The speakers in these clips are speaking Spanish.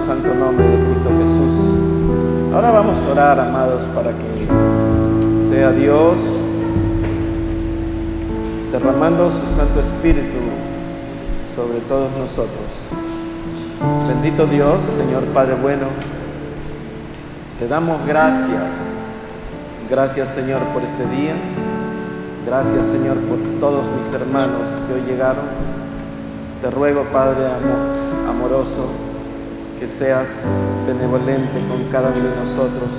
santo nombre de Cristo Jesús. Ahora vamos a orar, amados, para que sea Dios derramando su Santo Espíritu sobre todos nosotros. Bendito Dios, Señor Padre bueno, te damos gracias. Gracias, Señor, por este día. Gracias, Señor, por todos mis hermanos que hoy llegaron. Te ruego, Padre amoroso, que seas benevolente con cada uno de nosotros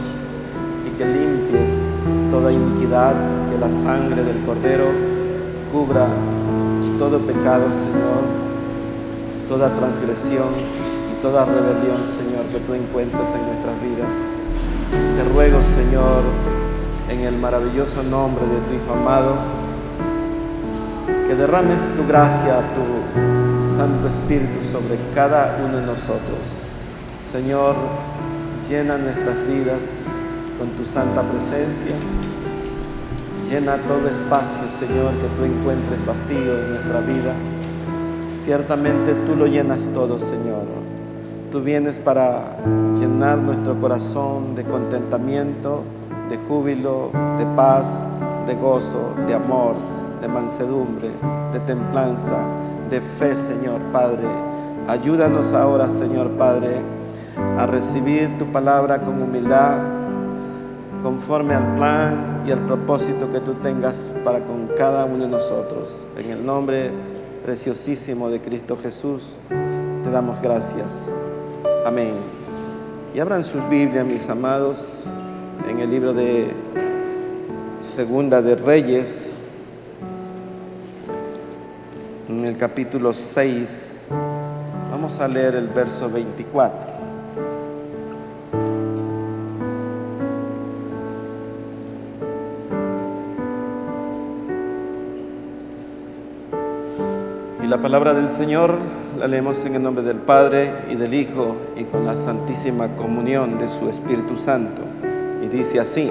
y que limpies toda iniquidad, que la sangre del Cordero cubra todo pecado, Señor, toda transgresión y toda rebelión, Señor, que tú encuentres en nuestras vidas. Te ruego, Señor, en el maravilloso nombre de tu Hijo amado, que derrames tu gracia, tu Santo Espíritu sobre cada uno de nosotros. Señor, llena nuestras vidas con tu santa presencia. Llena todo espacio, Señor, que tú encuentres vacío en nuestra vida. Ciertamente tú lo llenas todo, Señor. Tú vienes para llenar nuestro corazón de contentamiento, de júbilo, de paz, de gozo, de amor, de mansedumbre, de templanza, de fe, Señor Padre. Ayúdanos ahora, Señor Padre, a recibir tu palabra con humildad, conforme al plan y al propósito que tú tengas para con cada uno de nosotros. En el nombre preciosísimo de Cristo Jesús, te damos gracias. Amén. Y abran sus Biblias, mis amados, en el libro de Segunda de Reyes, en el capítulo 6, vamos a leer el verso 24. Y la palabra del Señor la leemos en el nombre del Padre y del Hijo y con la santísima comunión de su Espíritu Santo. Y dice así: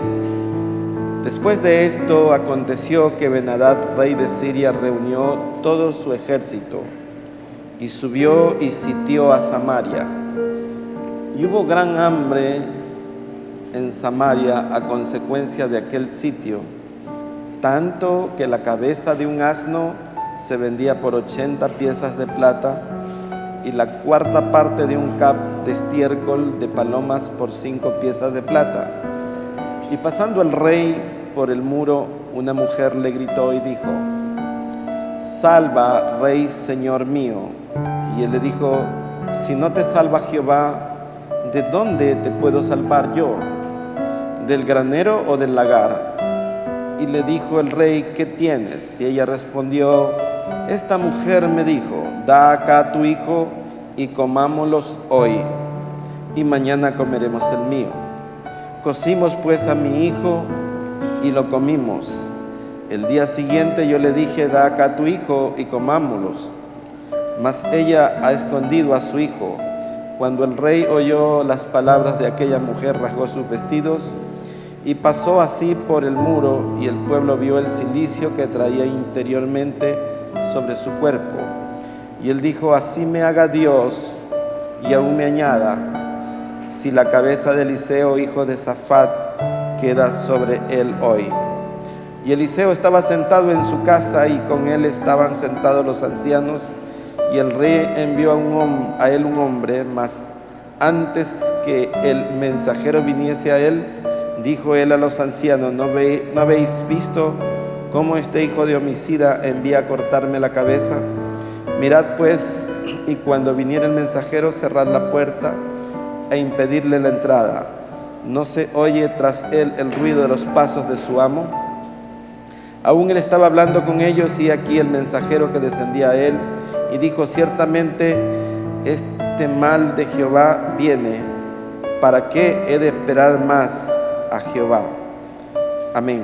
Después de esto aconteció que Ben-Hadad, rey de Siria, reunió todo su ejército y subió y sitió a Samaria. Y hubo gran hambre en Samaria a consecuencia de aquel sitio, tanto que la cabeza de un asno se vendía por 80 piezas de plata y la cuarta parte de un cap de estiércol de palomas por 5 piezas de plata. Y pasando el rey por el muro, una mujer le gritó y dijo: Salva, rey, señor mío. Y él le dijo: Si no te salva Jehová, ¿de dónde te puedo salvar yo? ¿Del granero o del lagar? Y le dijo el rey: ¿Qué tienes? Y ella respondió: Esta mujer me dijo: Da acá tu hijo y comámoslos hoy, y mañana comeremos el mío. Cocimos pues a mi hijo y lo comimos. El día siguiente yo le dije: Da acá tu hijo y comámoslos. Mas ella ha escondido a su hijo. Cuando el rey oyó las palabras de aquella mujer, rasgó sus vestidos y pasó así por el muro, y el pueblo vio el cilicio que traía interiormente sobre su cuerpo. Y él dijo: Así me haga Dios y aún me añada, si la cabeza de Eliseo, hijo de Safat, queda sobre él hoy. Y Eliseo estaba sentado en su casa, y con él estaban sentados los ancianos. Y el rey envió a él un hombre, mas antes que el mensajero viniese a él, dijo él a los ancianos: ¿No habéis visto cómo este hijo de homicida envía a cortarme la cabeza? Mirad pues, y cuando viniera el mensajero, cerrad la puerta e impedirle la entrada. ¿No se oye tras él el ruido de los pasos de su amo? Aún él estaba hablando con ellos, y aquí el mensajero que descendía a él, y dijo: Ciertamente este mal de Jehová viene. ¿Para qué he de esperar más a Jehová? Amén.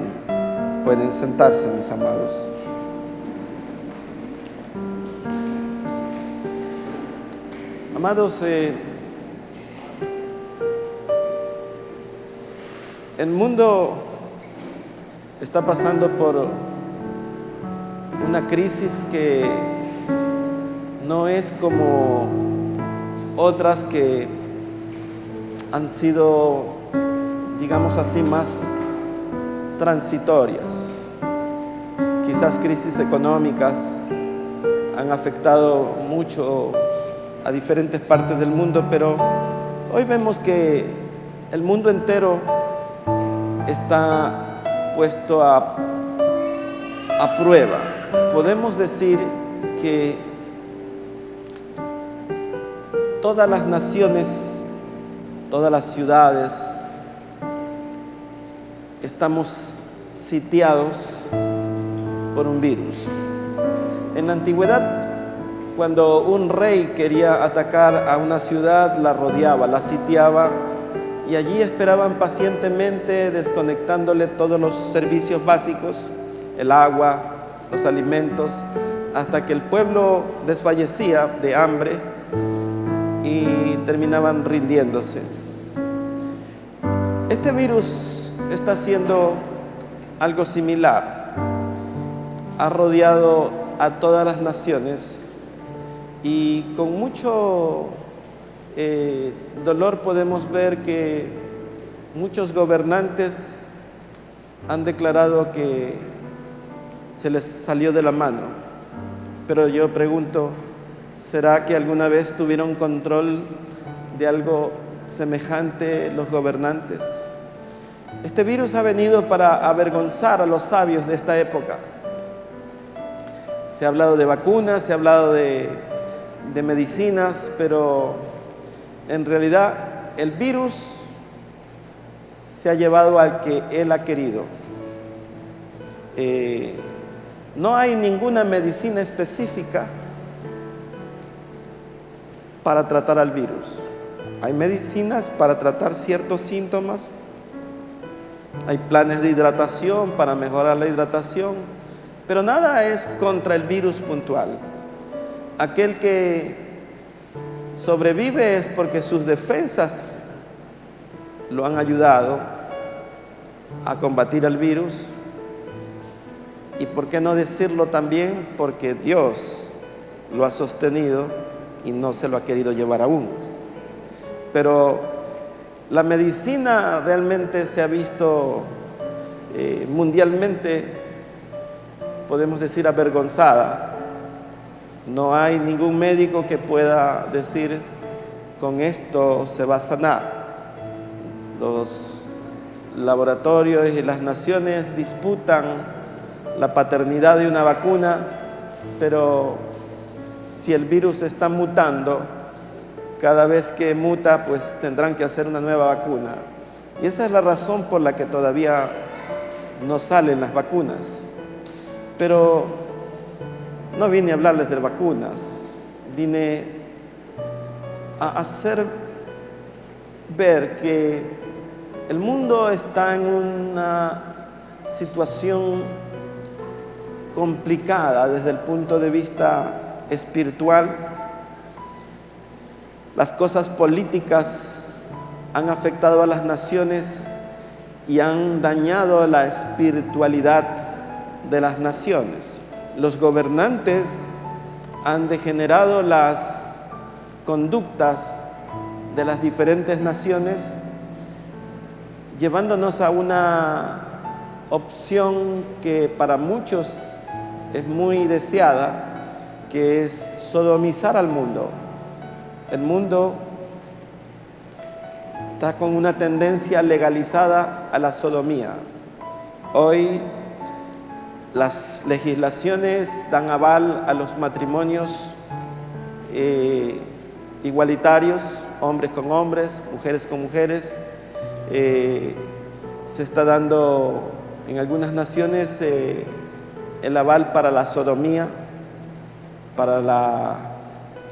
Pueden sentarse, mis amados. Amados, el mundo está pasando por una crisis que no es como otras que han sido, digamos así, más transitorias. Quizás crisis económicas han afectado mucho a diferentes partes del mundo, pero hoy vemos que el mundo entero está puesto a prueba. Podemos decir que todas las naciones, todas las ciudades, estamos sitiados por un virus. En la antigüedad, cuando un rey quería atacar a una ciudad, la rodeaba, la sitiaba, y allí esperaban pacientemente, desconectándole todos los servicios básicos, el agua, los alimentos, hasta que el pueblo desfallecía de hambre y terminaban rindiéndose. Este virus está haciendo algo similar. Ha rodeado a todas las naciones y con mucho dolor podemos ver que muchos gobernantes han declarado que se les salió de la mano. Pero yo pregunto, ¿será que alguna vez tuvieron control de algo semejante los gobernantes? Este virus ha venido para avergonzar a los sabios de esta época. Se ha hablado de vacunas, se ha hablado de medicinas, pero en realidad el virus se ha llevado al que él ha querido. No hay ninguna medicina específica para tratar al virus. Hay medicinas para tratar ciertos síntomas, hay planes de hidratación para mejorar la hidratación, pero nada es contra el virus puntual. Aquel que sobrevive es porque sus defensas lo han ayudado a combatir al virus. Y por qué no decirlo también, porque Dios lo ha sostenido y no se lo ha querido llevar aún. Pero la medicina realmente se ha visto mundialmente, podemos decir, avergonzada. No hay ningún médico que pueda decir, con esto se va a sanar. Los laboratorios y las naciones disputan la paternidad de una vacuna, pero si el virus está mutando, cada vez que muta, pues tendrán que hacer una nueva vacuna. Y esa es la razón por la que todavía no salen las vacunas. Pero no vine a hablarles de vacunas, vine a hacer ver que el mundo está en una situación complicada desde el punto de vista espiritual. Las cosas políticas han afectado a las naciones y han dañado la espiritualidad de las naciones. Los gobernantes han degenerado las conductas de las diferentes naciones, llevándonos a una opción que para muchos es muy deseada, que es sodomizar al mundo. El mundo está con una tendencia legalizada a la sodomía. Hoy las legislaciones dan aval a los matrimonios igualitarios, hombres con hombres, mujeres con mujeres. Se está dando en algunas naciones el aval para la sodomía, para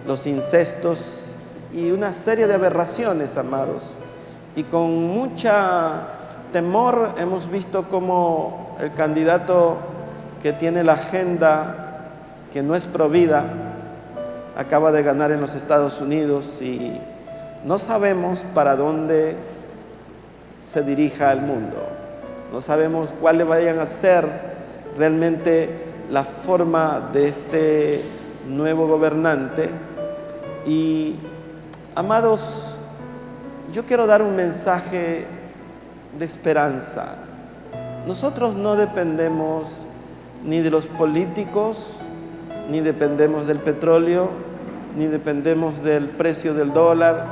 los incestos y una serie de aberraciones, amados. Y con mucha temor hemos visto cómo el candidato que tiene la agenda que no es provida acaba de ganar en los Estados Unidos y no sabemos para dónde se dirija el mundo. No sabemos cuáles vayan a ser realmente la forma de este nuevo gobernante. Y, amados, yo quiero dar un mensaje de esperanza. Nosotros no dependemos ni de los políticos, ni dependemos del petróleo, ni dependemos del precio del dólar,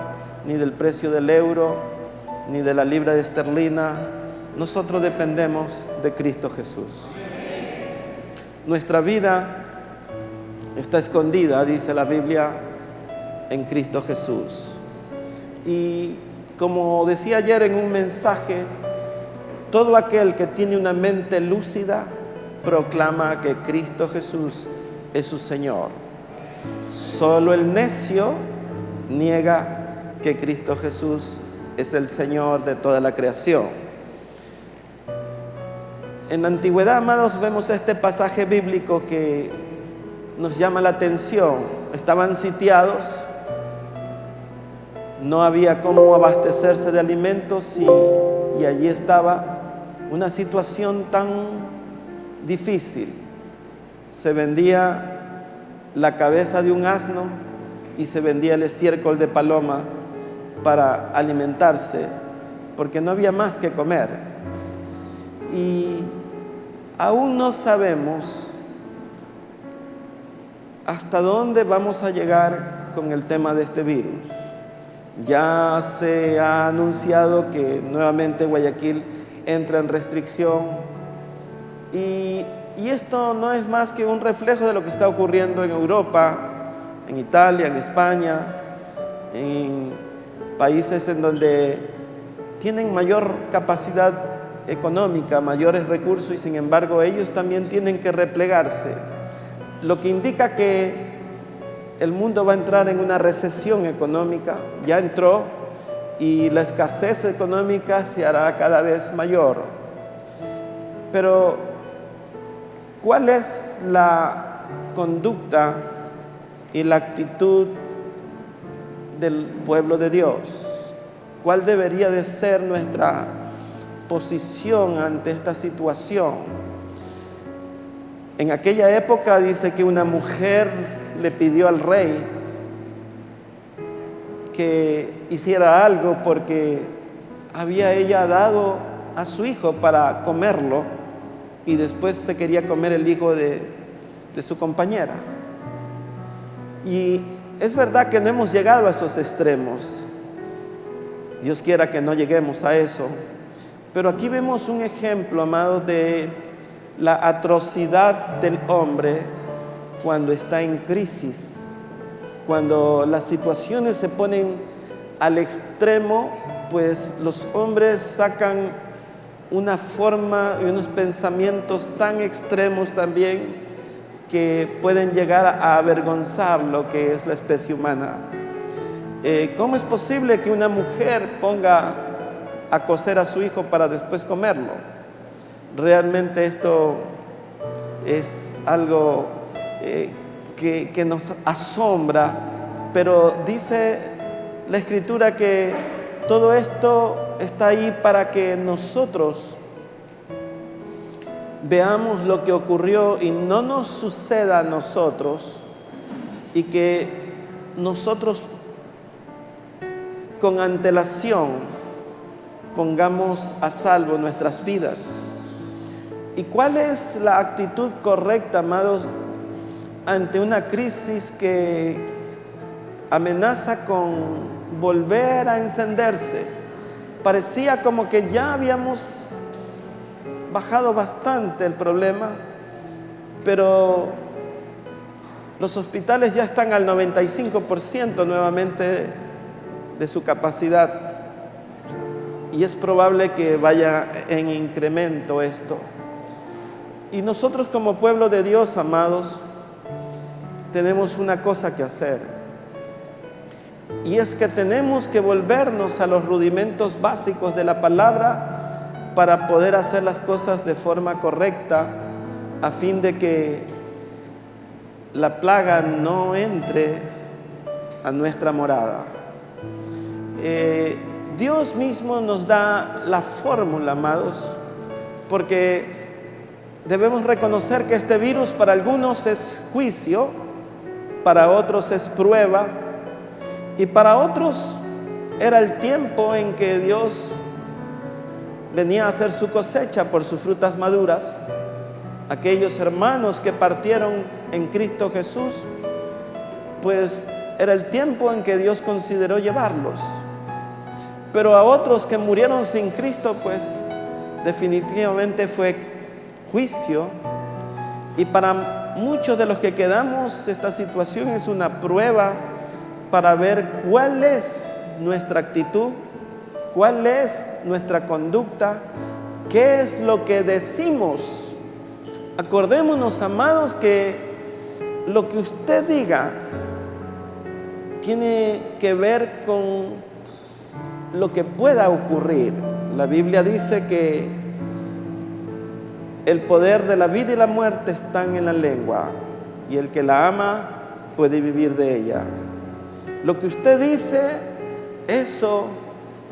ni del precio del euro, ni de la libra de esterlina. Nosotros dependemos de Cristo Jesús. Nuestra vida está escondida, dice la Biblia, en Cristo Jesús. Y como decía ayer en un mensaje, todo aquel que tiene una mente lúcida proclama que Cristo Jesús es su Señor. Solo el necio niega que Cristo Jesús es el Señor de toda la creación. En la antigüedad, amados, vemos este pasaje bíblico que nos llama la atención. Estaban sitiados, no había cómo abastecerse de alimentos y allí estaba una situación tan difícil. Se vendía la cabeza de un asno y se vendía el estiércol de paloma para alimentarse, porque no había más que comer. Y aún no sabemos hasta dónde vamos a llegar con el tema de este virus. Ya se ha anunciado que nuevamente Guayaquil entra en restricción y esto no es más que un reflejo de lo que está ocurriendo en Europa, en Italia, en España, en países en donde tienen mayor capacidad económica, mayores recursos, y sin embargo ellos también tienen que replegarse, lo que indica que el mundo va a entrar en una recesión económica. Ya entró, y la escasez económica se hará cada vez mayor. Pero ¿cuál es la conducta y la actitud del pueblo de Dios? ¿Cuál debería de ser nuestra posición ante esta situación? En aquella época dice que una mujer le pidió al rey que hiciera algo porque había ella dado a su hijo para comerlo y después se quería comer el hijo de su compañera. Y es verdad que no hemos llegado a esos extremos. Dios quiera que no lleguemos a eso. Pero aquí vemos un ejemplo, amados, de la atrocidad del hombre cuando está en crisis, cuando las situaciones se ponen al extremo, pues los hombres sacan una forma y unos pensamientos tan extremos también que pueden llegar a avergonzar lo que es la especie humana. ¿Cómo es posible que una mujer ponga a cocer a su hijo para después comerlo? Realmente esto es algo que nos asombra, pero dice la Escritura que todo esto está ahí para que nosotros veamos lo que ocurrió y no nos suceda a nosotros, y que nosotros con antelación pongamos a salvo nuestras vidas. ¿Y cuál es la actitud correcta, amados, ante una crisis que amenaza con volver a encenderse? Parecía como que ya habíamos bajado bastante el problema, pero los hospitales ya están al 95% nuevamente de su capacidad, y es probable que vaya en incremento esto. Y nosotros como pueblo de Dios, amados, tenemos una cosa que hacer, y es que tenemos que volvernos a los rudimentos básicos de la palabra para poder hacer las cosas de forma correcta, a fin de que la plaga no entre a nuestra morada. Dios mismo nos da la fórmula, amados, porque debemos reconocer que este virus para algunos es juicio, para otros es prueba, y para otros era el tiempo en que Dios venía a hacer su cosecha por sus frutas maduras. Aquellos hermanos que partieron en Cristo Jesús, pues era el tiempo en que Dios consideró llevarlos. Pero a otros que murieron sin Cristo, pues definitivamente fue juicio. Y para muchos de los que quedamos, esta situación es una prueba para ver cuál es nuestra actitud, cuál es nuestra conducta, qué es lo que decimos. Acordémonos, amados, que lo que usted diga tiene que ver con lo que pueda ocurrir. La Biblia dice que el poder de la vida y la muerte están en la lengua, y el que la ama puede vivir de ella. Lo que usted dice, eso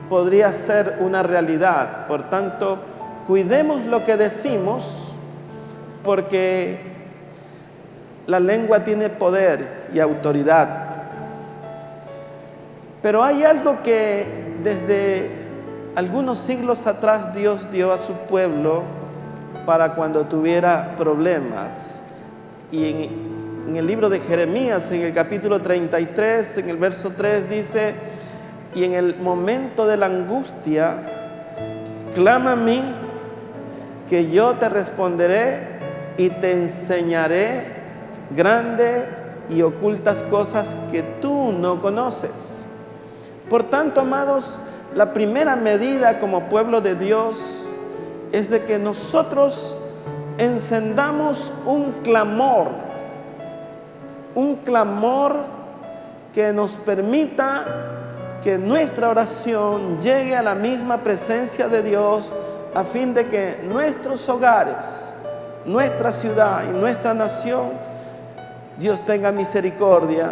podría ser una realidad. Por tanto, cuidemos lo que decimos, porque la lengua tiene poder y autoridad. Pero hay algo que desde algunos siglos atrás Dios dio a su pueblo para cuando tuviera problemas. Y en el libro de Jeremías, en el capítulo 33, en el verso 3 dice: y en el momento de la angustia, clama a mí, que yo te responderé y te enseñaré grandes y ocultas cosas que tú no conoces. Por tanto, amados, la primera medida como pueblo de Dios es de que nosotros encendamos un clamor que nos permita que nuestra oración llegue a la misma presencia de Dios, a fin de que nuestros hogares, nuestra ciudad y nuestra nación, Dios tenga misericordia,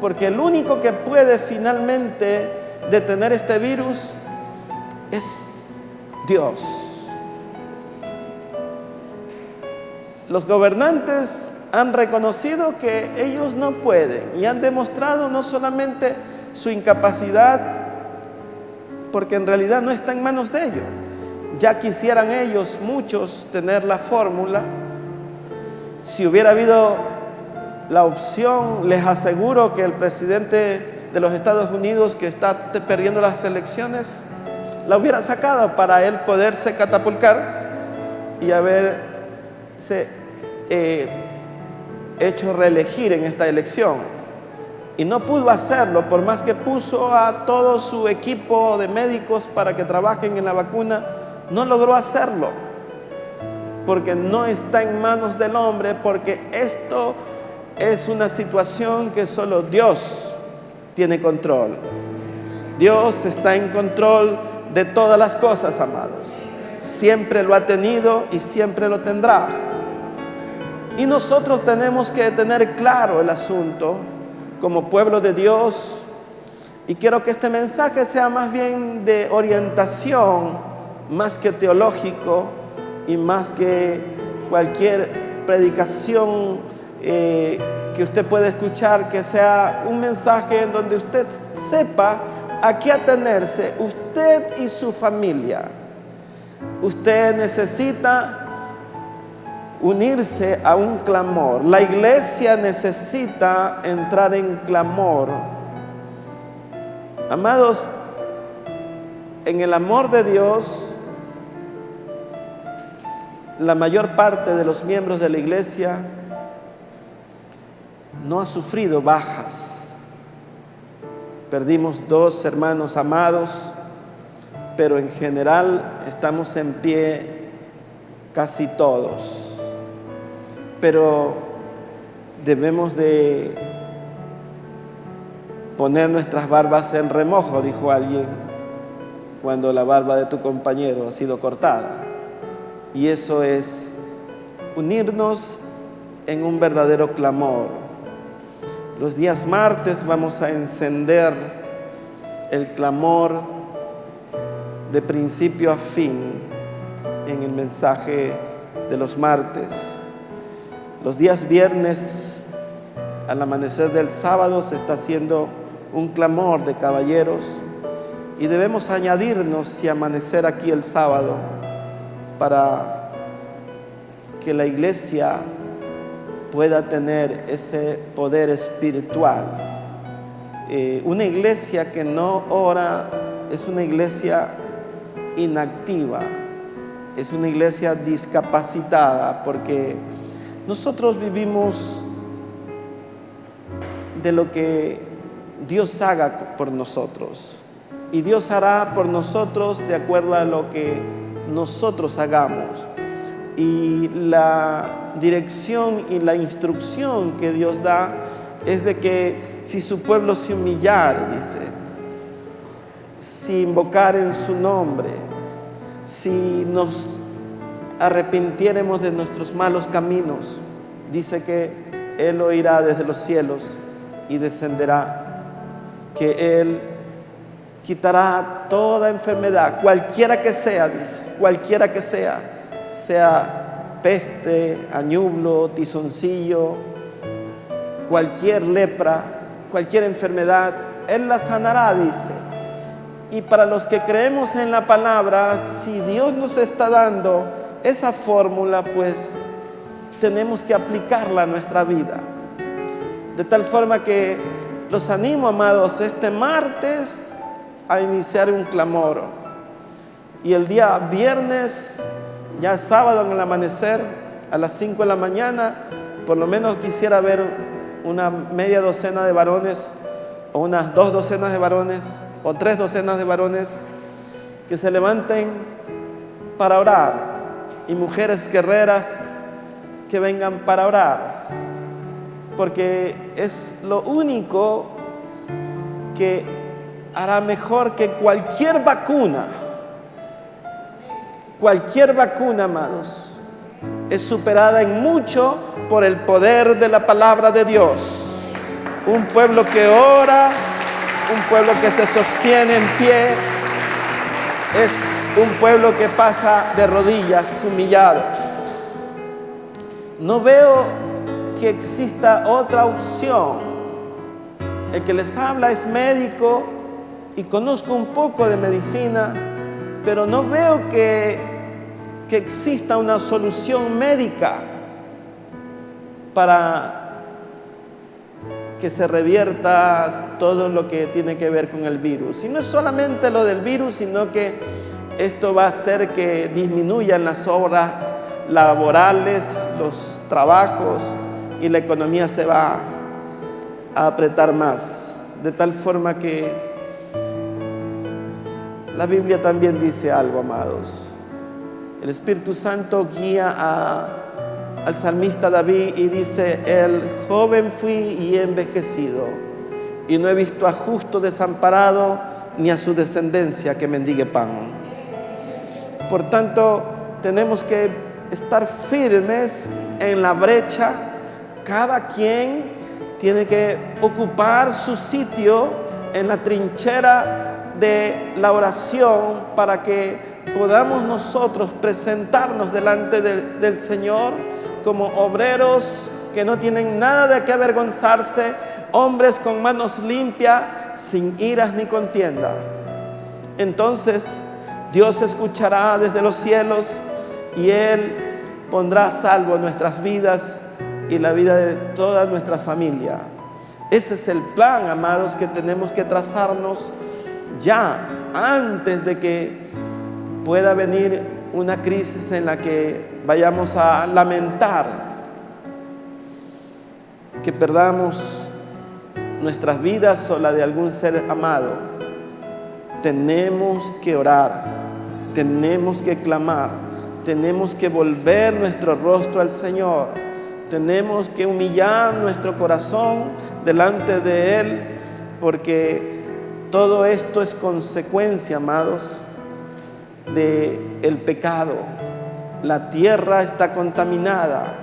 porque el único que puede finalmente detener este virus es Dios. Los gobernantes han reconocido que ellos no pueden y han demostrado no solamente su incapacidad, porque en realidad no está en manos de ellos. Ya quisieran ellos, muchos, tener la fórmula. Si hubiera habido la opción, les aseguro que el presidente de los Estados Unidos, que está perdiendo las elecciones, la hubiera sacado para él poderse catapultar y haberse hecho reelegir en esta elección. Y no pudo hacerlo, por más que puso a todo su equipo de médicos para que trabajen en la vacuna, no logró hacerlo, porque no está en manos del hombre, porque esto es una situación que solo Dios tiene control. Dios está en control de todas las cosas, amados. Siempre lo ha tenido y siempre lo tendrá. Y nosotros tenemos que tener claro el asunto como pueblo de Dios. Y quiero que este mensaje sea más bien de orientación, más que teológico y más que cualquier predicación que usted pueda escuchar, que sea un mensaje en donde usted sepa a qué atenerse, usted y su familia. Usted necesita unirse a un clamor. La iglesia necesita entrar en clamor. Amados, en el amor de Dios, la mayor parte de los miembros de la iglesia no ha sufrido bajas. Perdimos 2 hermanos amados, pero en general estamos en pie casi todos. Pero debemos de poner nuestras barbas en remojo, dijo alguien, cuando la barba de tu compañero ha sido cortada. Y eso es unirnos en un verdadero clamor. Los días martes vamos a encender el clamor de principio a fin en el mensaje de los martes. Los días viernes, al amanecer del sábado, se está haciendo un clamor de caballeros y debemos añadirnos y amanecer aquí el sábado para que la iglesia pueda tener ese poder espiritual. Una iglesia que no ora es una iglesia inactiva, es una iglesia discapacitada, porque nosotros vivimos de lo que Dios haga por nosotros, y Dios hará por nosotros de acuerdo a lo que nosotros hagamos. Y la dirección y la instrucción que Dios da es de que si su pueblo se humillare, dice, si invocaren su nombre, si nos arrepintiéremos de nuestros malos caminos, dice que Él oirá desde los cielos y descenderá, que Él quitará toda enfermedad, cualquiera que sea, dice, cualquiera que sea peste, añublo, tizoncillo, cualquier lepra, cualquier enfermedad, Él la sanará, dice. Y para los que creemos en la palabra, si Dios nos está dando esa fórmula, pues tenemos que aplicarla a nuestra vida. De tal forma que los animo, amados, este martes a iniciar un clamor. Y el día viernes, ya sábado en el amanecer, a las 5 de la mañana, por lo menos quisiera ver una media docena de varones, o unas 2 docenas de varones, o 3 docenas de varones, que se levanten para orar, y mujeres guerreras que vengan para orar, porque es lo único que hará mejor que cualquier vacuna. Cualquier vacuna, amados, es superada en mucho por el poder de la palabra de Dios. Un pueblo que ora, un pueblo que se sostiene en pie, es un pueblo que pasa de rodillas, humillado. No veo que exista otra opción. El que les habla es médico y conozco un poco de medicina, pero no veo que exista una solución médica para que se revierta todo lo que tiene que ver con el virus. Y no es solamente lo del virus, sino que esto va a hacer que disminuyan las horas laborales, los trabajos, y la economía se va a apretar más. De tal forma que la Biblia también dice algo, amados. El Espíritu Santo guía al salmista David y dice: el joven fui y he envejecido, y no he visto a justo desamparado, ni a su descendencia que mendigue pan. Por tanto, tenemos que estar firmes en la brecha. Cada quien tiene que ocupar su sitio en la trinchera de la oración, para que podamos nosotros presentarnos delante del Señor como obreros que no tienen nada de qué avergonzarse, hombres con manos limpias, sin iras ni contienda. Entonces Dios escuchará desde los cielos y Él pondrá a salvo nuestras vidas y la vida de toda nuestra familia. Ese es el plan, amados, que tenemos que trazarnos ya, antes de que pueda venir una crisis en la que vayamos a lamentar que perdamos nuestras vidas o la de algún ser amado. Tenemos que orar, tenemos que clamar, tenemos que volver nuestro rostro al Señor, tenemos que humillar nuestro corazón delante de Él, porque todo esto es consecuencia, amados, del pecado. La tierra está contaminada,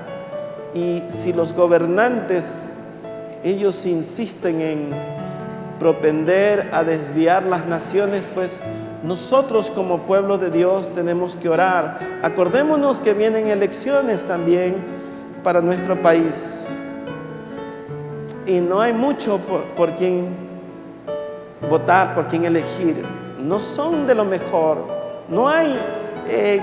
y si los gobernantes, ellos insisten en propender a desviar las naciones, pues nosotros como pueblo de Dios tenemos que orar. Acordémonos que vienen elecciones también para nuestro país, y no hay mucho por quien votar, por quien elegir. no son de lo mejor. No hay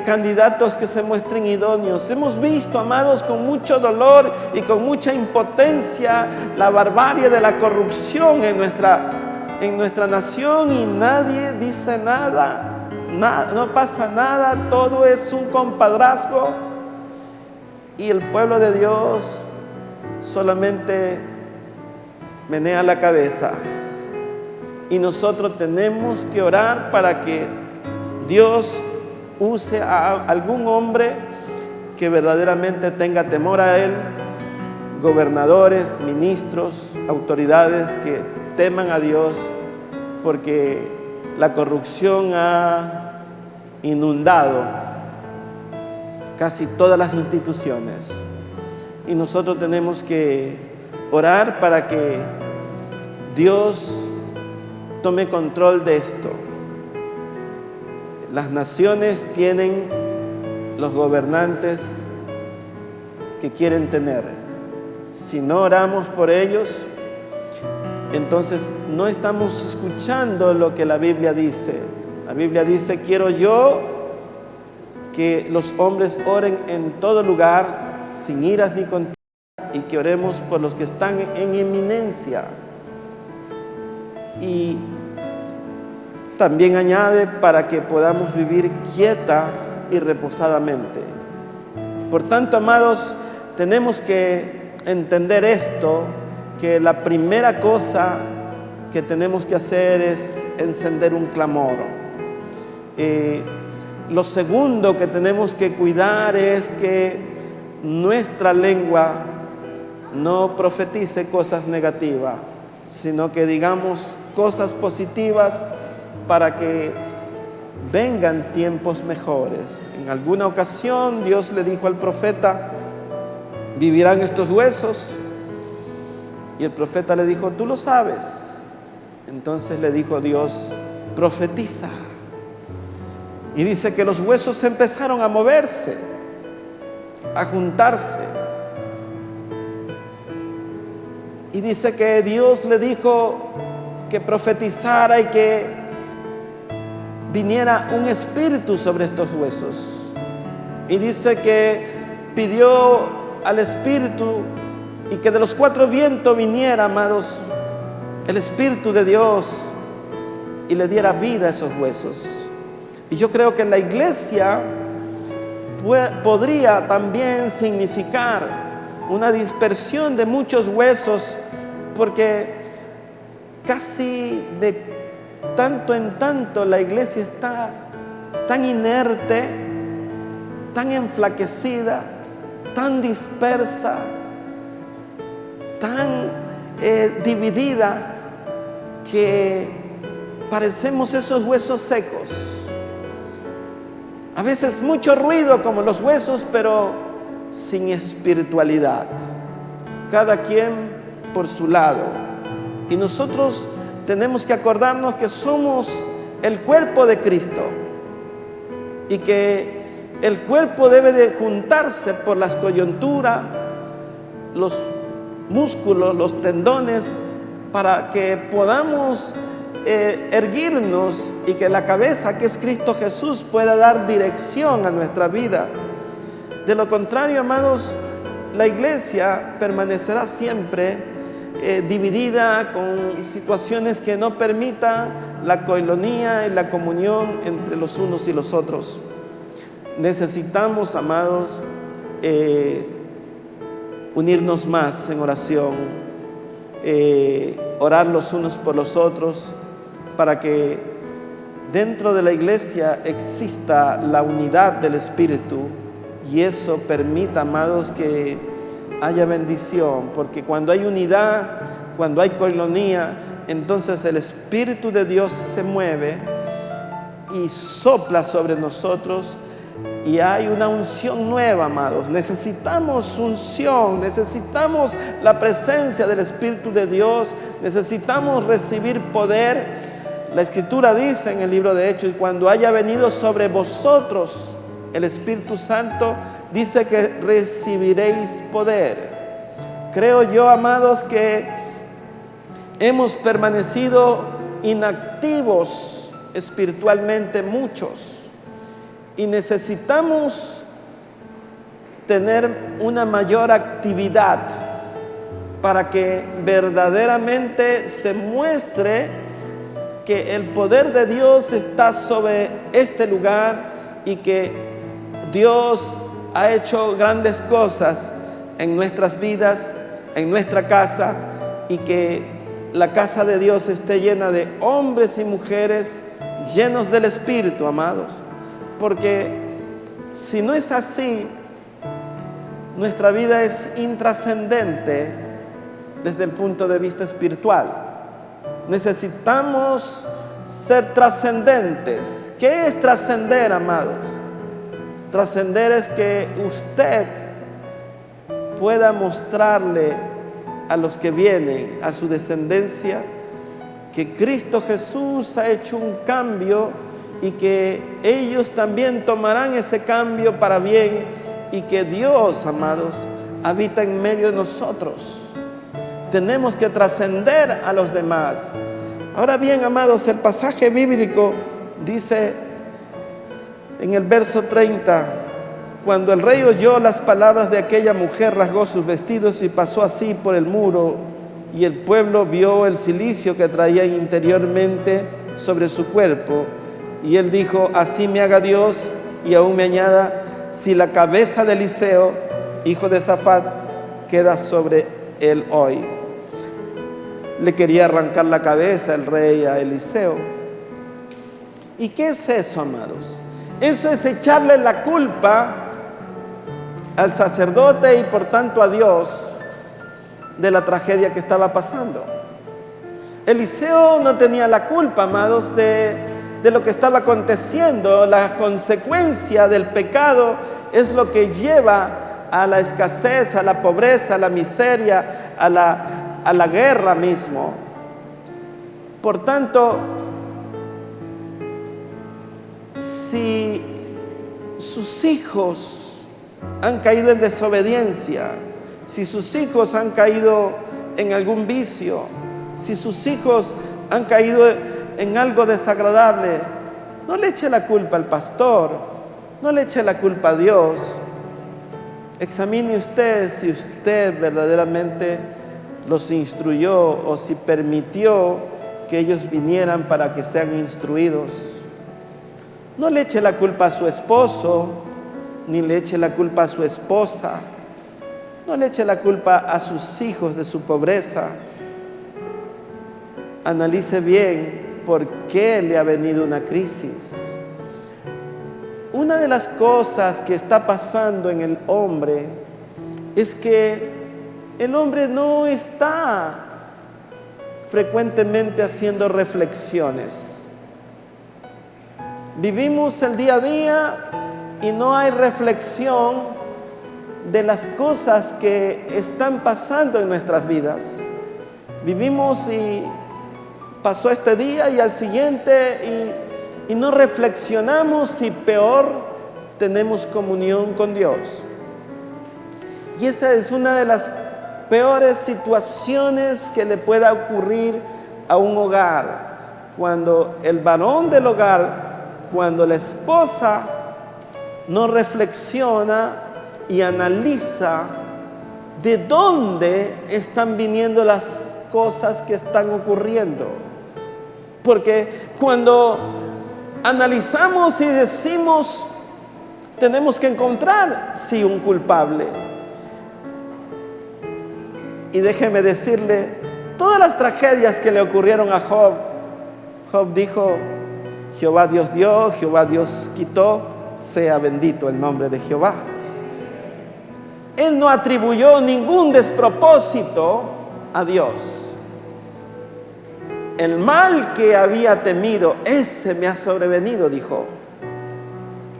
candidatos que se muestren idóneos. Hemos visto, amados, con mucho dolor y con mucha impotencia la barbarie de la corrupción en nuestra nación, y nadie dice nada, no pasa nada, todo es un compadrazgo, y el pueblo de Dios solamente menea la cabeza. Y nosotros tenemos que orar para que Dios use a algún hombre que verdaderamente tenga temor a Él, gobernadores, ministros, autoridades que teman a Dios, porque la corrupción ha inundado casi todas las instituciones, y nosotros tenemos que orar para que Dios tome control de esto. Las naciones tienen los gobernantes que quieren tener. Si no oramos por ellos, entonces no estamos escuchando lo que la Biblia dice. La Biblia dice: quiero yo que los hombres oren en todo lugar, sin iras ni contiendas, y que oremos por los que están en eminencia. Y también añade: para que podamos vivir quieta y reposadamente. Por tanto, amados, tenemos que entender esto, que la primera cosa que tenemos que hacer es encender un clamor. Lo segundo que tenemos que cuidar es que nuestra lengua no profetice cosas negativas, sino que digamos cosas positivas para que vengan tiempos mejores. En alguna ocasión Dios le dijo al profeta: ¿vivirán estos huesos? Y el profeta le dijo: tú lo sabes. Entonces le dijo Dios: profetiza. Y dice que los huesos empezaron a moverse, a juntarse. Y dice que Dios le dijo que profetizara y que viniera un espíritu sobre estos huesos. Y dice que pidió al espíritu, y que de los cuatro vientos viniera, amados, el Espíritu de Dios y le diera vida a esos huesos. Y yo creo que la iglesia podría también significar una dispersión de muchos huesos, porque casi de tanto en tanto la iglesia está tan inerte, tan enflaquecida, tan dispersa, tan dividida, que parecemos esos huesos secos. A veces mucho ruido como los huesos, pero sin espiritualidad. Cada quien por su lado. Y nosotros tenemos que acordarnos que somos el cuerpo de Cristo, y que el cuerpo debe de juntarse por las coyunturas, los músculos, los tendones, para que podamos erguirnos, y que la cabeza, que es Cristo Jesús, pueda dar dirección a nuestra vida. De lo contrario, amados, la iglesia permanecerá siempre dividida, con situaciones que no permitan la coinonía y la comunión entre los unos y los otros. Necesitamos, amados, unirnos más en oración, orar los unos por los otros, para que dentro de la iglesia exista la unidad del Espíritu, y eso permita, amados, que haya bendición, porque cuando hay unidad, cuando hay coinonía, entonces el Espíritu de Dios se mueve y sopla sobre nosotros, y hay una unción nueva, amados. Necesitamos unción, necesitamos la presencia del Espíritu de Dios, necesitamos recibir poder. La Escritura dice en el libro de Hechos: y cuando haya venido sobre vosotros el Espíritu Santo, dice que recibiréis poder. Creo yo, amados, que hemos permanecido inactivos espiritualmente muchos y necesitamos tener una mayor actividad para que verdaderamente se muestre que el poder de Dios está sobre este lugar y que Dios ha hecho grandes cosas en nuestras vidas, en nuestra casa, y que la casa de Dios esté llena de hombres y mujeres llenos del Espíritu, amados. Porque si no es así, nuestra vida es intrascendente desde el punto de vista espiritual. Necesitamos ser trascendentes. ¿Qué es trascender, amados? Trascender es que usted pueda mostrarle a los que vienen, a su descendencia, que Cristo Jesús ha hecho un cambio y que ellos también tomarán ese cambio para bien, y que Dios, amados, habita en medio de nosotros. Tenemos que trascender a los demás. Ahora bien, amados, el pasaje bíblico dice en el verso 30: cuando el rey oyó las palabras de aquella mujer, rasgó sus vestidos y pasó así por el muro, y el pueblo vio el cilicio que traía interiormente sobre su cuerpo. Y él dijo: así me haga Dios y aún me añada, si la cabeza de Eliseo, hijo de Safat, queda sobre él hoy. Le quería arrancar la cabeza el rey a Eliseo. ¿Y qué es eso, amados? Eso es echarle la culpa al sacerdote y por tanto a Dios de la tragedia que estaba pasando. Eliseo no tenía la culpa, amados, de lo que estaba aconteciendo. La consecuencia del pecado es lo que lleva a la escasez, a la pobreza, a la miseria, a la guerra mismo. Por tanto, si sus hijos han caído en desobediencia, si sus hijos han caído en algún vicio, si sus hijos han caído en algo desagradable, no le eche la culpa al pastor, no le eche la culpa a Dios. Examine usted si usted verdaderamente los instruyó o si permitió que ellos vinieran para que sean instruidos. No le eche la culpa a su esposo, ni le eche la culpa a su esposa, no le eche la culpa a sus hijos de su pobreza. Analice bien por qué le ha venido una crisis. Una de las cosas que está pasando en el hombre es que el hombre no está frecuentemente haciendo reflexiones. Vivimos el día a día y no hay reflexión de las cosas que están pasando en nuestras vidas. Vivimos y pasó este día y al siguiente y no reflexionamos, y peor, tenemos comunión con Dios. Y esa es una de las peores situaciones que le pueda ocurrir a un hogar, cuando el varón del hogar, cuando la esposa no reflexiona y analiza de dónde están viniendo las cosas que están ocurriendo. Porque cuando analizamos y decimos, tenemos que encontrar, sí, un culpable. Y déjeme decirle, todas las tragedias que le ocurrieron a Job, Job dijo: Jehová Dios dio, Jehová Dios quitó, sea bendito el nombre de Jehová. Él no atribuyó ningún despropósito a Dios. El mal que había temido, ese me ha sobrevenido, dijo.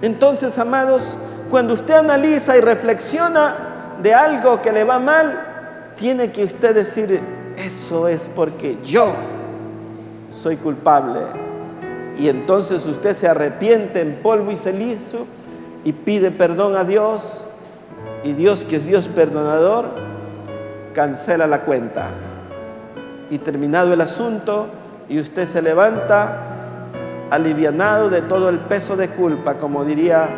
Entonces, amados, cuando usted analiza y reflexiona de algo que le va mal, tiene que usted decir: eso es porque yo soy culpable. Y entonces usted se arrepiente en polvo y ceniza y pide perdón a Dios. Y Dios, que es Dios perdonador, cancela la cuenta. Y terminado el asunto, y usted se levanta alivianado de todo el peso de culpa, como diría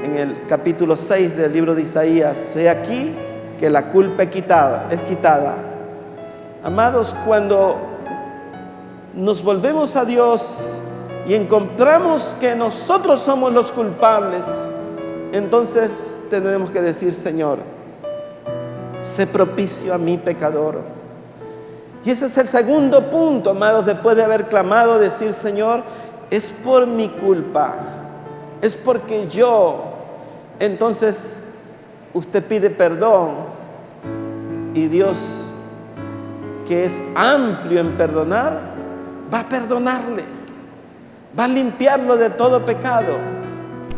en el capítulo 6 del libro de Isaías: he aquí que la culpa es quitada. Amados, cuando nos volvemos a Dios y encontramos que nosotros somos los culpables, entonces tenemos que decir: Señor, sé propicio a mi pecador. Y ese es el segundo punto, amados, después de haber clamado, decir: Señor, es por mi culpa, es porque yo. Entonces usted pide perdón y Dios, que es amplio en perdonar, va a perdonarle, va a limpiarlo de todo pecado.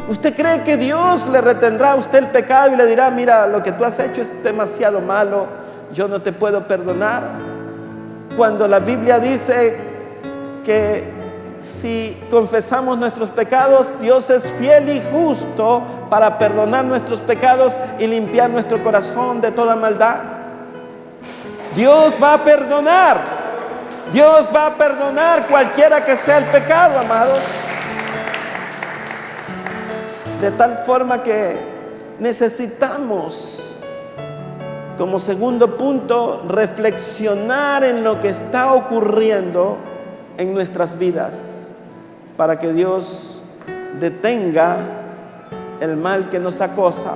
¿Usted cree que Dios le retendrá a usted el pecado y le dirá: mira, lo que tú has hecho es demasiado malo, yo no te puedo perdonar? Cuando la Biblia dice que si confesamos nuestros pecados, Dios es fiel y justo para perdonar nuestros pecados y limpiar nuestro corazón de toda maldad. Dios va a perdonar. Dios va a perdonar cualquiera que sea el pecado, amados. De tal forma que necesitamos, como segundo punto, reflexionar en lo que está ocurriendo en nuestras vidas, para que Dios detenga el mal que nos acosa.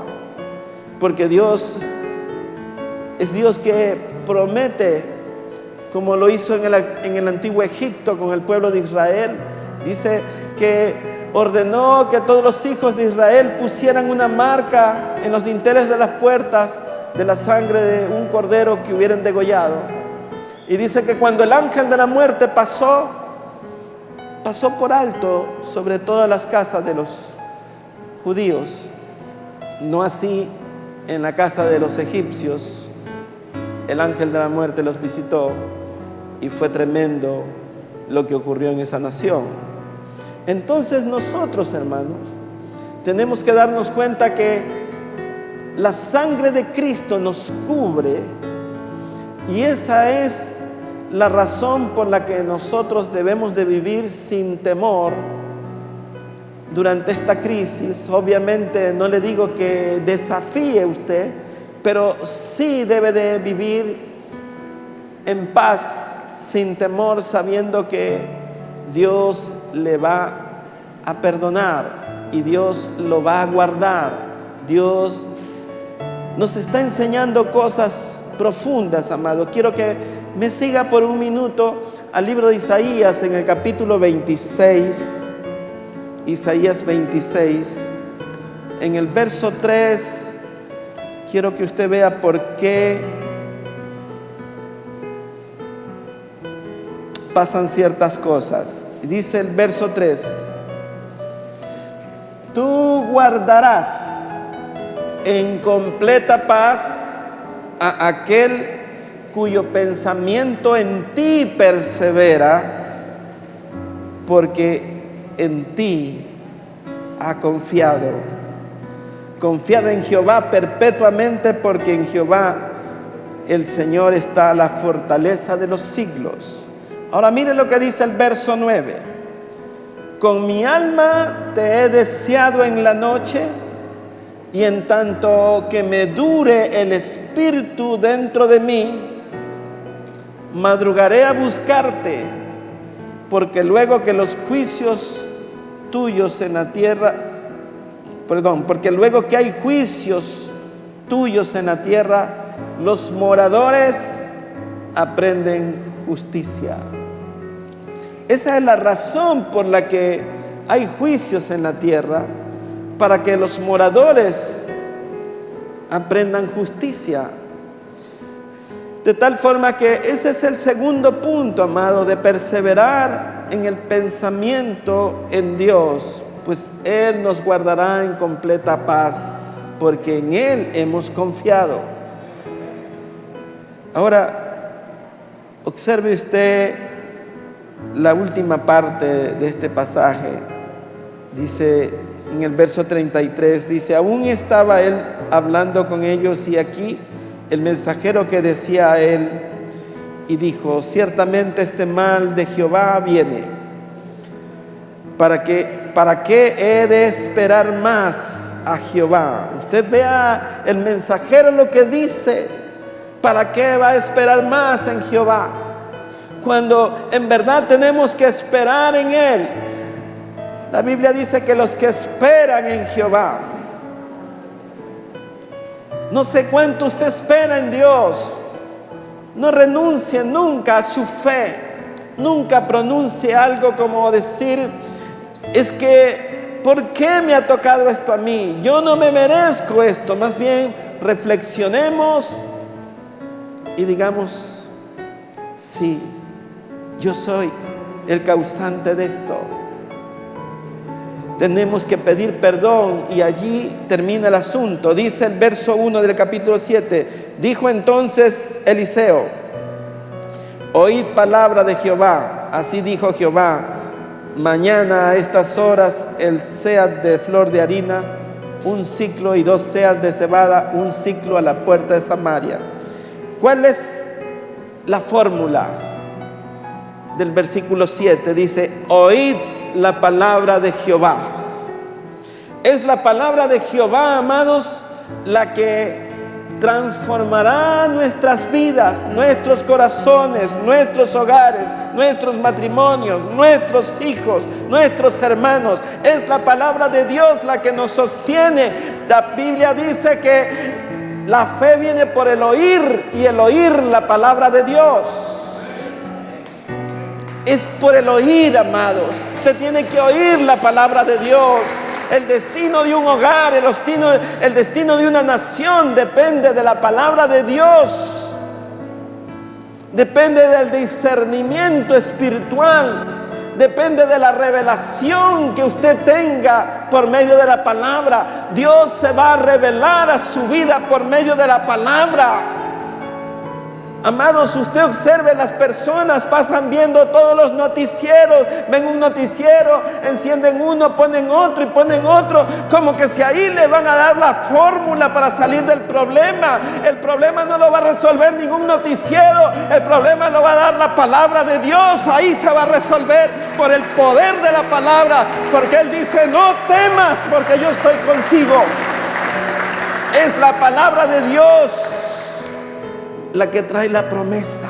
Porque Dios es Dios que promete, como lo hizo en el antiguo Egipto con el pueblo de Israel. Dice que ordenó que todos los hijos de Israel pusieran una marca en los dinteles de las puertas de la sangre de un cordero que hubieran degollado. Y dice que cuando el ángel de la muerte pasó por alto sobre todas las casas de los judíos. No así en la casa de los egipcios. El ángel de la muerte los visitó y fue tremendo lo que ocurrió en esa nación. Entonces nosotros, hermanos, tenemos que darnos cuenta que la sangre de Cristo nos cubre, y esa es la razón por la que nosotros debemos de vivir sin temor durante esta crisis. Obviamente no le digo que desafíe usted, pero sí debe de vivir en paz, sin temor, sabiendo que Dios le va a perdonar y Dios lo va a guardar. Dios nos está enseñando cosas profundas, amado. Quiero que me siga por un minuto al libro de Isaías, en el capítulo 26, Isaías 26, en el verso 3. Quiero que usted vea por qué pasan ciertas cosas. Dice el verso 3: tú guardarás en completa paz a aquel cuyo pensamiento en ti persevera, porque en ti ha confiado. Confiad en Jehová perpetuamente, porque en Jehová el Señor está la fortaleza de los siglos. Ahora mire lo que dice el verso 9: con mi alma te he deseado en la noche, y en tanto que me dure el espíritu dentro de mí, madrugaré a buscarte, porque luego que los juicios tuyos en la tierra, porque luego que hay juicios tuyos en la tierra, los moradores aprenden justicia. Esa es la razón por la que hay juicios en la tierra, para que los moradores aprendan justicia. De tal forma que ese es el segundo punto, amado, de perseverar en el pensamiento en Dios, pues Él nos guardará en completa paz, porque en Él hemos confiado. Ahora, observe usted la última parte de este pasaje. Dice en el verso 33, dice: aún estaba Él hablando con ellos, y aquí el mensajero que decía a Él, y dijo: ciertamente este mal de Jehová viene. ¿Para qué he de esperar más a Jehová? Usted vea el mensajero lo que dice. ¿Para qué va a esperar más en Jehová? Cuando en verdad tenemos que esperar en Él. La Biblia dice que los que esperan en Jehová. No sé cuánto usted espera en Dios. No renuncie nunca a su fe. Nunca pronuncie algo como decir: es que, ¿por qué me ha tocado esto a mí? Yo no me merezco esto. Más bien, reflexionemos y digamos: sí, yo soy el causante de esto. Tenemos que pedir perdón y allí termina el asunto. Dice el verso 1 del capítulo 7: dijo entonces Eliseo: oíd palabra de Jehová. Así dijo Jehová: mañana a estas horas el sead de flor de harina, un siclo, y 2 seas de cebada, un siclo, a la puerta de Samaria. ¿Cuál es la fórmula del versículo 7? Dice: oíd la palabra de Jehová. Es la palabra de Jehová, amados, la que transformará nuestras vidas, nuestros corazones, nuestros hogares, nuestros matrimonios, nuestros hijos, nuestros hermanos. Es la palabra de Dios la que nos sostiene. La Biblia dice que la fe viene por el oír, y el oír la palabra de Dios. Es por el oír, amados. Usted tiene que oír la palabra de Dios. El destino de un hogar, el destino de una nación depende de la palabra de Dios. Depende del discernimiento espiritual. Depende de la revelación que usted tenga por medio de la palabra. Dios se va a revelar a su vida por medio de la palabra. Amados, usted observe, las personas pasan viendo todos los noticieros. Ven un noticiero, encienden uno, ponen otro y ponen otro, como que si ahí le van a dar la fórmula para salir del problema. El problema no lo va a resolver ningún noticiero. El problema lo va a dar la palabra de Dios. Ahí se va a resolver por el poder de la palabra, porque Él dice: no temas, porque yo estoy contigo. Es la palabra de Dios la que trae la promesa,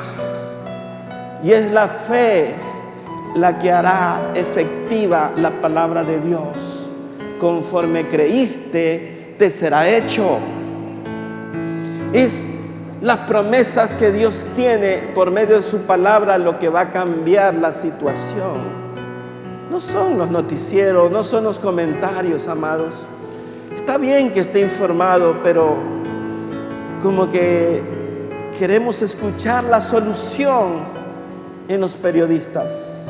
y es la fe la que hará efectiva la palabra de Dios. Conforme creíste, te será hecho. Es las promesas que Dios tiene por medio de su palabra lo que va a cambiar la situación. No son los noticieros, no son los comentarios, amados. Está bien que esté informado, pero como que queremos escuchar la solución en los periodistas.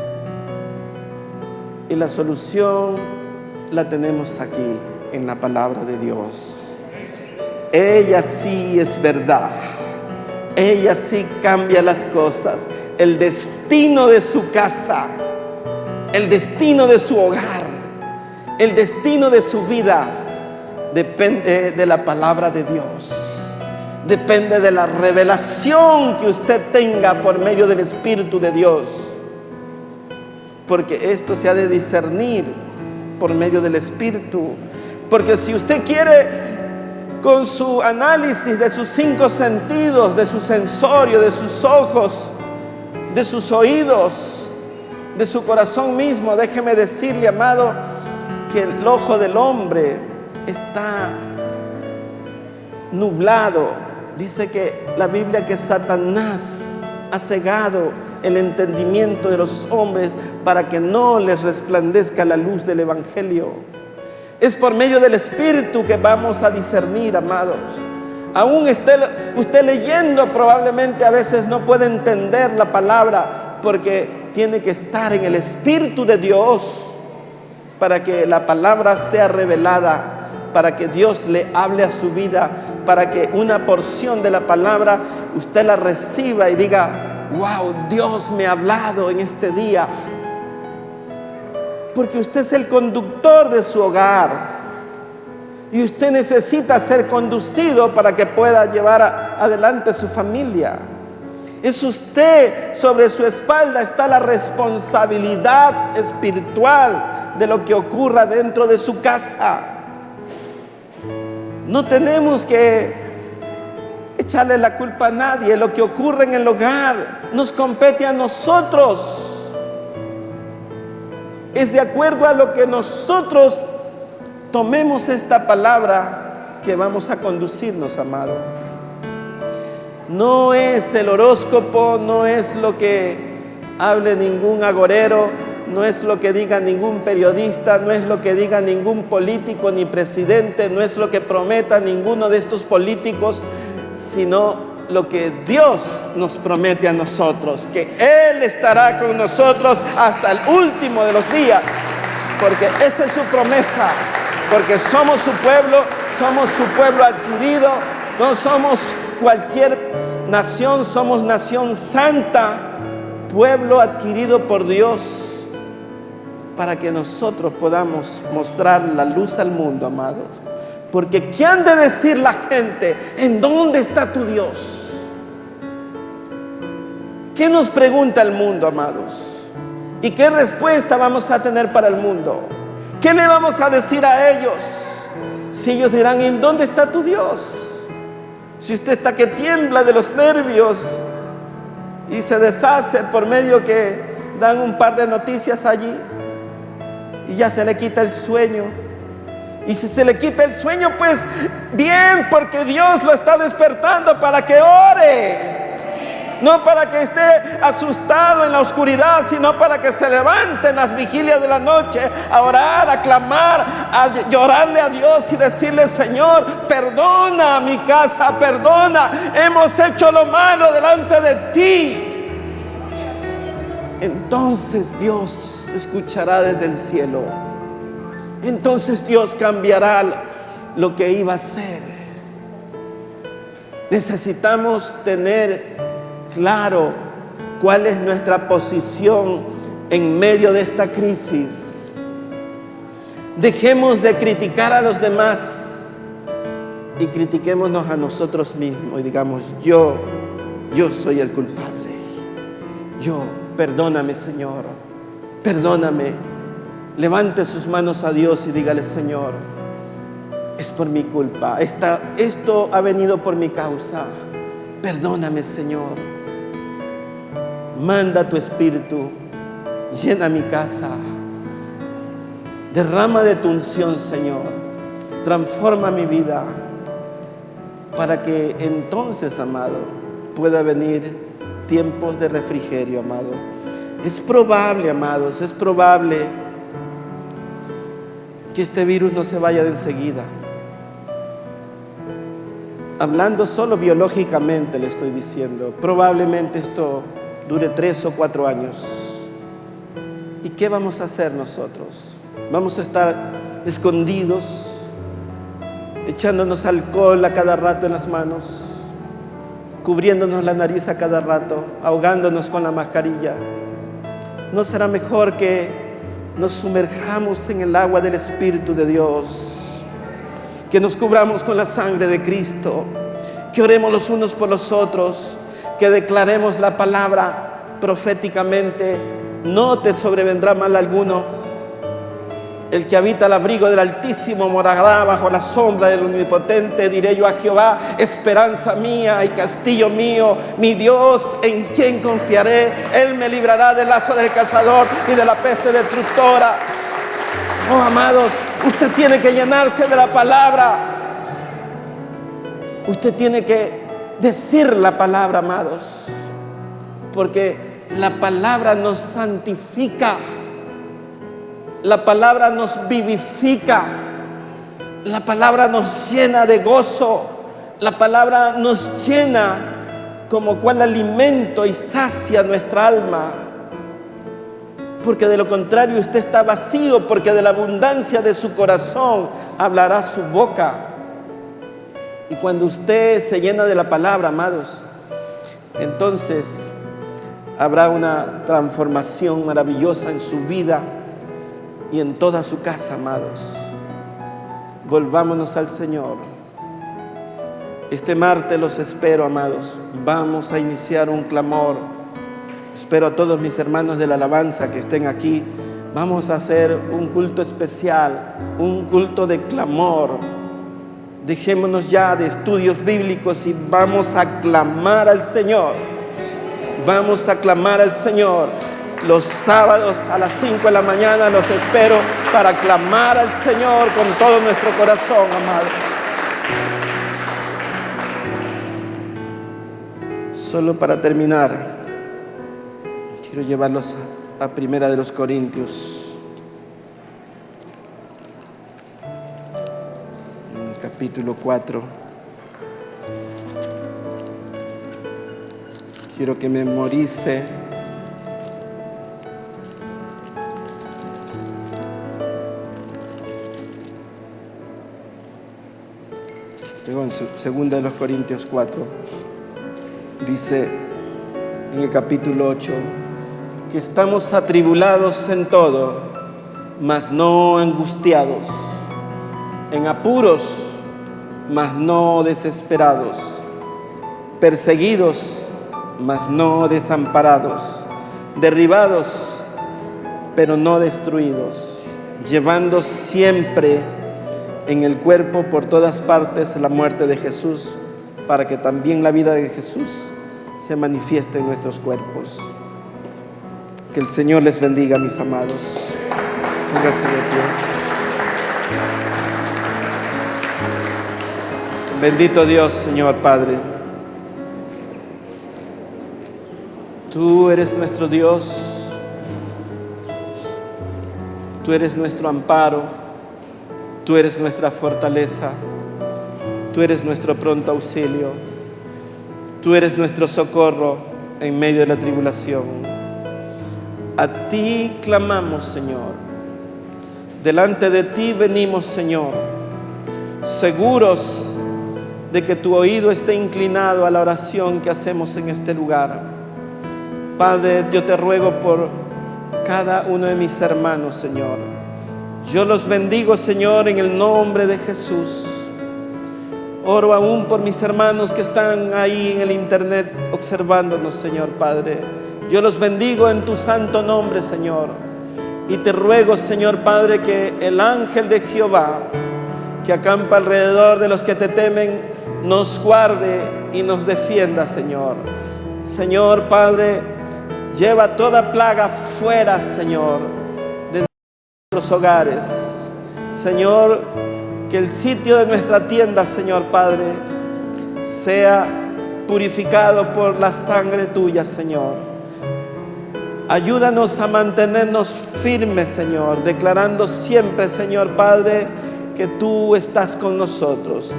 Y la solución la tenemos aquí en la palabra de Dios. Ella sí es verdad. Ella sí cambia las cosas. El destino de su casa, el destino de su hogar, el destino de su vida depende de la palabra de Dios. Depende de la revelación que usted tenga por medio del Espíritu de Dios. Porque esto se ha de discernir por medio del Espíritu. Porque si usted quiere, con su análisis de sus 5 sentidos, de su sensorio, de sus ojos, de sus oídos, de su corazón mismo, déjeme decirle, amado, que el ojo del hombre está nublado. Dice que la Biblia que Satanás ha cegado el entendimiento de los hombres para que no les resplandezca la luz del Evangelio. Es por medio del Espíritu que vamos a discernir, amados. Aún usted leyendo, probablemente a veces no puede entender la palabra, porque tiene que estar en el Espíritu de Dios para que la palabra sea revelada, para que Dios le hable a su vida, para que una porción de la palabra usted la reciba y diga: wow, Dios me ha hablado en este día. Porque usted es el conductor de su hogar y usted necesita ser conducido para que pueda llevar adelante su familia. Es usted, sobre su espalda está la responsabilidad espiritual de lo que ocurra dentro de su casa. No tenemos que echarle la culpa a nadie. Lo que ocurre en el hogar nos compete a nosotros. Es de acuerdo a lo que nosotros tomemos esta palabra que vamos a conducirnos, amado. No es el horóscopo, no es lo que hable ningún agorero, no es lo que diga ningún periodista, no es lo que diga ningún político ni presidente, no es lo que prometa ninguno de estos políticos, sino lo que Dios nos promete a nosotros, que Él estará con nosotros hasta el último de los días, porque esa es su promesa, porque somos su pueblo adquirido, no somos cualquier nación, somos nación santa, pueblo adquirido por Dios, para que nosotros podamos mostrar la luz al mundo, amado. Porque ¿qué han de decir la gente? ¿En dónde está tu Dios? ¿Qué nos pregunta el mundo, amados? ¿Y qué respuesta vamos a tener para el mundo? ¿Qué le vamos a decir a ellos? Si ellos dirán, ¿en dónde está tu Dios? Si usted está que tiembla de los nervios y se deshace por medio que dan un par de noticias allí y ya se le quita el sueño. Y si se le quita el sueño, pues bien, porque Dios lo está despertando para que ore. No para que esté asustado en la oscuridad, sino para que se levante en las vigilias de la noche a orar, a clamar, a llorarle a Dios y decirle: Señor, perdona a mi casa, perdona, hemos hecho lo malo delante de ti. Entonces Dios escuchará desde el cielo. Entonces Dios cambiará lo que iba a ser. Necesitamos tener claro cuál es nuestra posición en medio de esta crisis. Dejemos de criticar a los demás y critiquémonos a nosotros mismos y digamos: yo soy el culpable. Perdóname, Señor, perdóname. Levante sus manos a Dios y dígale: Señor, es por mi culpa, esto ha venido por mi causa. Perdóname, Señor. Manda tu espíritu, llena mi casa, derrama de tu unción, Señor, transforma mi vida, para que entonces, amado, pueda venir tiempos de refrigerio, amado. Es probable, amados, es probable que este virus no se vaya de enseguida. Hablando solo biológicamente le estoy diciendo, probablemente esto dure 3 o 4 años. ¿Y qué vamos a hacer nosotros? ¿Vamos a estar escondidos, echándonos alcohol a cada rato en las manos, cubriéndonos la nariz a cada rato, ahogándonos con la mascarilla? ¿No será mejor que nos sumerjamos en el agua del Espíritu de Dios, que nos cubramos con la sangre de Cristo, que oremos los unos por los otros, que declaremos la palabra proféticamente? No te sobrevendrá mal alguno. El que habita al abrigo del Altísimo morará bajo la sombra del Omnipotente. Diré yo a Jehová: esperanza mía y castillo mío, mi Dios, en quien confiaré. Él me librará del lazo del cazador y de la peste destructora. Oh, amados, usted tiene que llenarse de la palabra. Usted tiene que decir la palabra, amados, porque la palabra nos santifica. La palabra nos vivifica. La palabra nos llena de gozo. La palabra nos llena como cual alimento y sacia nuestra alma. Porque de lo contrario usted está vacío, porque de la abundancia de su corazón hablará su boca. Y cuando usted se llena de la palabra, amados, entonces habrá una transformación maravillosa en su vida y en toda su casa, amados. Volvámonos al Señor. Este martes los espero, amados. Vamos a iniciar un clamor. Espero a todos mis hermanos de la alabanza que estén aquí. Vamos a hacer un culto especial, un culto de clamor. Dejémonos ya de estudios bíblicos y vamos a clamar al Señor. Vamos a clamar al Señor. Los sábados a las 5 de la mañana los espero para clamar al Señor con todo nuestro corazón, amado. Solo para terminar, quiero llevarlos a Primera de los Corintios, capítulo 4. Quiero que memorice Segunda de los Corintios 4. Dice en el capítulo 8 que estamos atribulados en todo, mas no angustiados, en apuros, mas no desesperados, perseguidos, mas no desamparados, derribados, pero no destruidos, llevando siempre en el cuerpo por todas partes la muerte de Jesús, para que también la vida de Jesús se manifieste en nuestros cuerpos. Que el Señor les bendiga, mis amados. Póngase de pie. Bendito Dios, Señor Padre. Tú eres nuestro Dios. Tú eres nuestro amparo. Tú eres nuestra fortaleza. Tú eres nuestro pronto auxilio. Tú eres nuestro socorro en medio de la tribulación. A ti clamamos, Señor. Delante de ti venimos, Señor, seguros de que tu oído esté inclinado a la oración que hacemos en este lugar. Padre, yo te ruego por cada uno de mis hermanos, Señor. Yo los bendigo, Señor, en el nombre de Jesús. Oro aún por mis hermanos que están ahí en el internet observándonos, Señor Padre. Yo los bendigo en tu santo nombre, Señor. Y te ruego, Señor Padre, que el ángel de Jehová, que acampa alrededor de los que te temen, nos guarde y nos defienda, Señor. Señor Padre, lleva toda plaga fuera, Señor, de nuestros hogares. Señor, que el sitio de nuestra tienda, Señor Padre, sea purificado por la sangre tuya, Señor. Ayúdanos a mantenernos firmes, Señor, declarando siempre, Señor Padre, que tú estás con nosotros.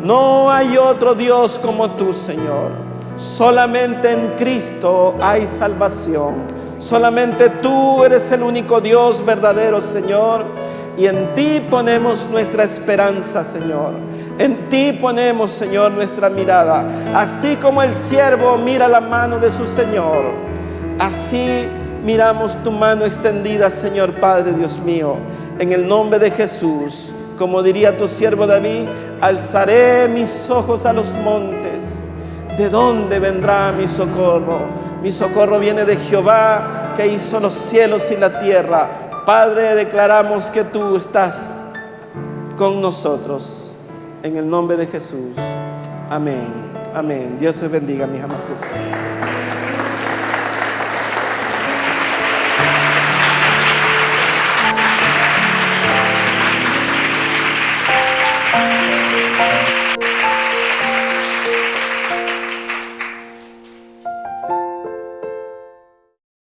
No hay otro Dios como tú, Señor. Solamente en Cristo hay salvación. Solamente tú eres el único Dios verdadero, Señor. Y en ti ponemos nuestra esperanza, Señor. En ti ponemos, Señor, nuestra mirada. Así como el siervo mira la mano de su Señor, así miramos tu mano extendida, Señor Padre, Dios mío. En el nombre de Jesús, como diría tu siervo David, alzaré mis ojos a los montes. ¿De dónde vendrá mi socorro? Mi socorro viene de Jehová, que hizo los cielos y la tierra. Padre, declaramos que tú estás con nosotros. En el nombre de Jesús. Amén. Amén. Dios te bendiga, mis amados.